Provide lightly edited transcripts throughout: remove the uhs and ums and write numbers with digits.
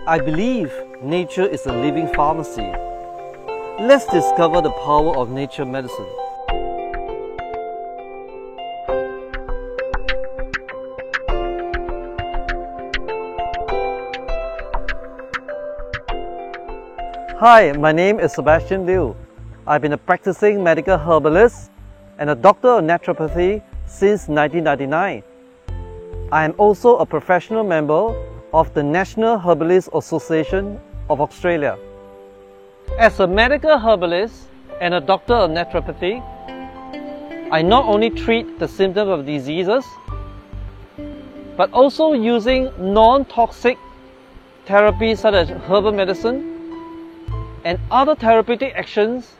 I believe nature is a living pharmacy. Let's discover the power of nature medicine. Hi, my name is Sebastian Liu. I've been a practicing medical herbalist and a doctor of naturopathy since 1999. I am also a professional member of the National Herbalist Association of Australia. As a medical herbalist and a doctor of naturopathy, I not only treat the symptoms of diseases, but also using non-toxic therapies such as herbal medicine and other therapeutic actions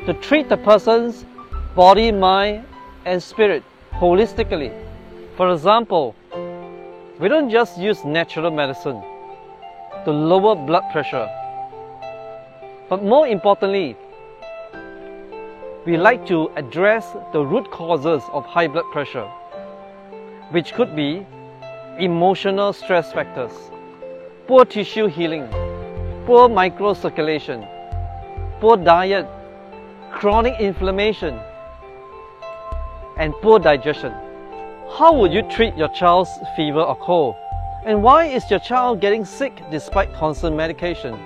to treat the person's body, mind and spirit holistically. For example, we don't just use natural medicine to lower blood pressure, but more importantly, we like to address the root causes of high blood pressure, which could be emotional stress factors, poor tissue healing, poor microcirculation, poor diet, chronic inflammation, and poor digestion. How would you treat your child's fever or cold? And why is your child getting sick despite constant medication?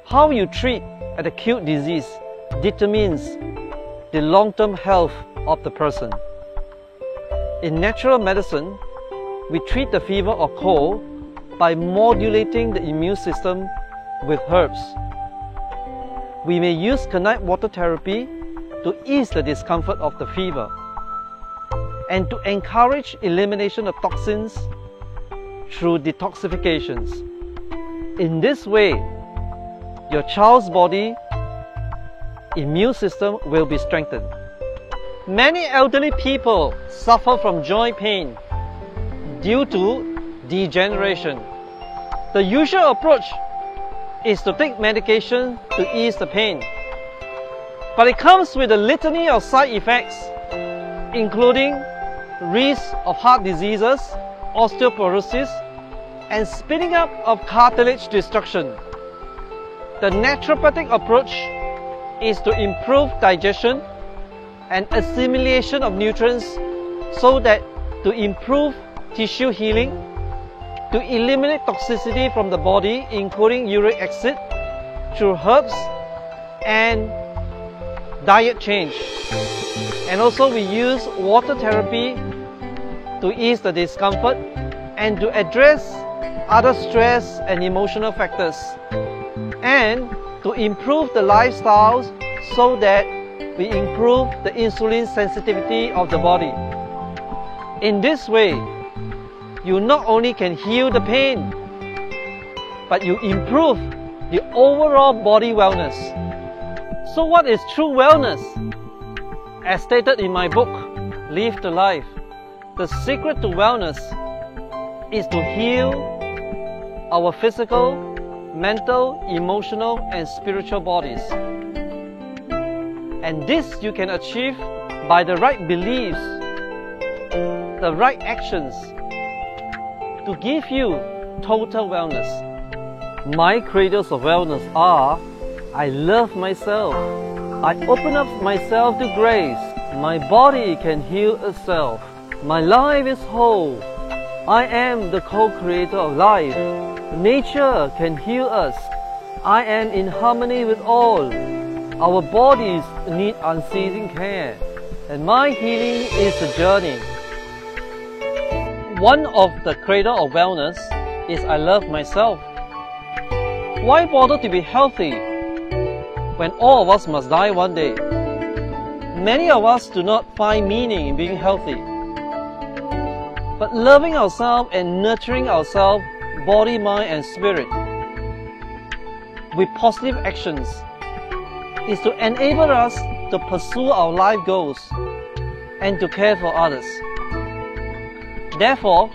How you treat an acute disease determines the long-term health of the person. In natural medicine, we treat the fever or cold by modulating the immune system with herbs. We may use Knight water therapy to ease the discomfort of the fever and to encourage elimination of toxins through detoxifications. In this way, your child's body immune system will be strengthened. Many elderly people suffer from joint pain due to degeneration. The usual approach is to take medication to ease the pain, but it comes with a litany of side effects, including risk of heart diseases, osteoporosis, and speeding up of cartilage destruction. The naturopathic approach is to improve digestion and assimilation of nutrients so that to improve tissue healing, to eliminate toxicity from the body, including uric acid, through herbs and diet change. And also we use water therapy to ease the discomfort and to address other stress and emotional factors, and to improve the lifestyles so that we improve the insulin sensitivity of the body. In this way, you not only can heal the pain, but you improve the overall body wellness. So what is true wellness? As stated in my book, Live the Life, the secret to wellness is to heal our physical, mental, emotional and spiritual bodies. And this you can achieve by the right beliefs, the right actions, to give you total wellness. My cradles of wellness are: I love myself, I open up myself to grace, my body can heal itself, my life is whole, I am the co-creator of life, nature can heal us, I am in harmony with all, our bodies need unceasing care, and my healing is a journey. One of the cradle of wellness is I love myself. Why bother to be healthy when all of us must die one day? Many of us do not find meaning in being healthy. But loving ourselves and nurturing ourselves, body, mind and spirit, with positive actions is to enable us to pursue our life goals and to care for others. Therefore,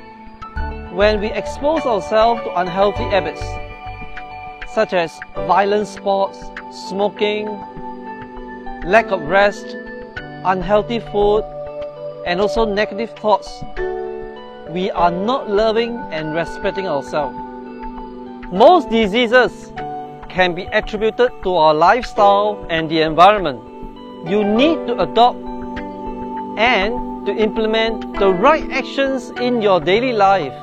when we expose ourselves to unhealthy habits, such as violent sports, smoking, lack of rest, unhealthy food, and also negative thoughts, we are not loving and respecting ourselves. Most diseases can be attributed to our lifestyle and the environment. You need to adopt and to implement the right actions in your daily life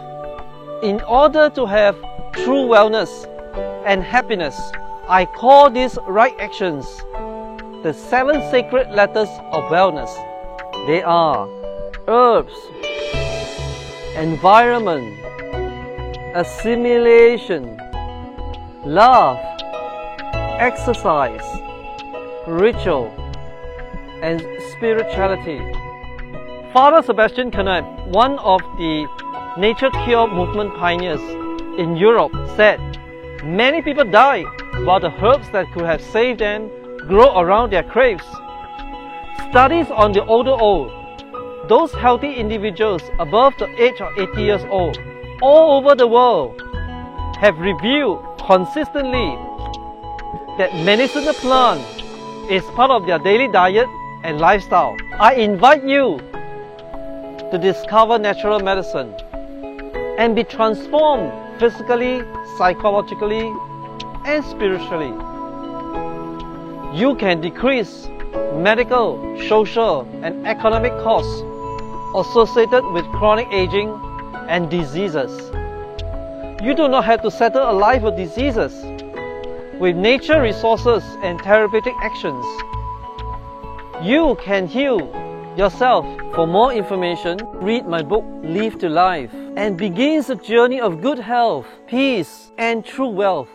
in order to have true wellness and happiness. I call these right actions the 7 sacred letters of wellness. They are herbs, environment, assimilation, love, exercise, ritual, and spirituality. Father Sebastian Knep, one of the nature cure movement pioneers in Europe, said many people die while the herbs that could have saved them grow around their graves. Studies on the older old, those healthy individuals above the age of 80 years old, all over the world, have revealed consistently that medicinal plant is part of their daily diet and lifestyle. I invite you to discover natural medicine and be transformed physically, psychologically, and spiritually. You can decrease medical, social, and economic costs associated with chronic aging and diseases. You do not have to settle a life of diseases. With nature resources and therapeutic actions, you can heal yourself. For more information, read my book Live to Life and begins a journey of good health, peace, and true wealth.